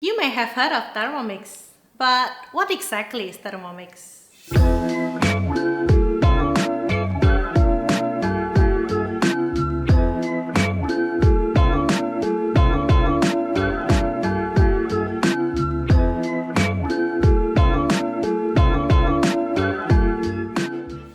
You may have heard of Thermomix, but what exactly is Thermomix?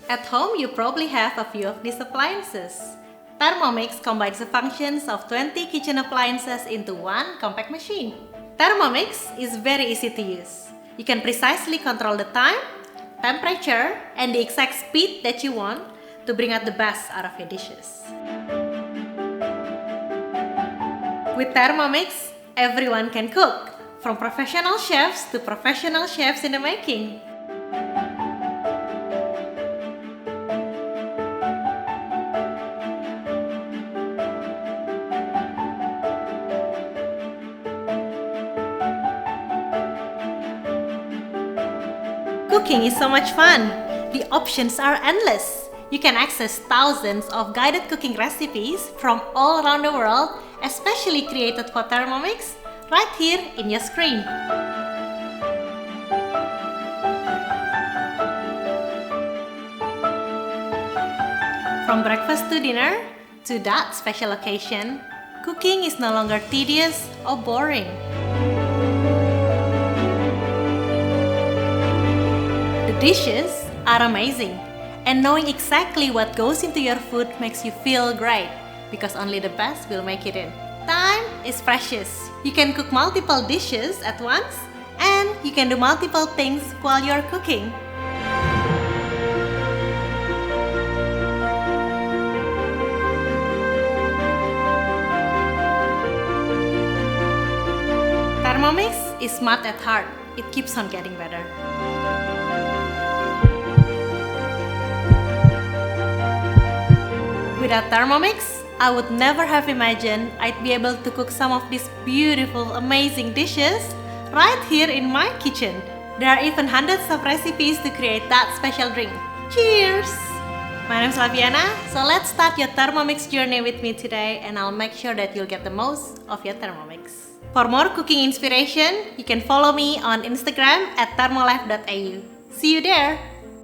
At home, you probably have a few of these appliances. Thermomix combines the functions of 20 kitchen appliances into one compact machine. Thermomix is very easy to use. You can precisely control the time, temperature, and the exact speed that you want to bring out the best out of your dishes. With Thermomix, everyone can cook, from professional chefs to professional chefs in the making. Cooking is so much fun! The options are endless! You can access thousands of guided cooking recipes from all around the world, especially created for Thermomix, right here in your screen. From breakfast to dinner, to that special occasion, cooking is no longer tedious or boring. The dishes are amazing, and knowing exactly what goes into your food makes you feel great, because only the best will make it in. Time is precious. You can cook multiple dishes at once, and you can do multiple things while you're cooking. Thermomix is smart at heart. It keeps on getting better. Without Thermomix, I would never have imagined I'd be able to cook some of these beautiful, amazing dishes right here in my kitchen. There are even hundreds of recipes to create that special drink. Cheers! My name is Laviana, so let's start your Thermomix journey with me today, and I'll make sure that you'll get the most of your Thermomix. For more cooking inspiration, you can follow me on Instagram at thermolyfe.au. See you there!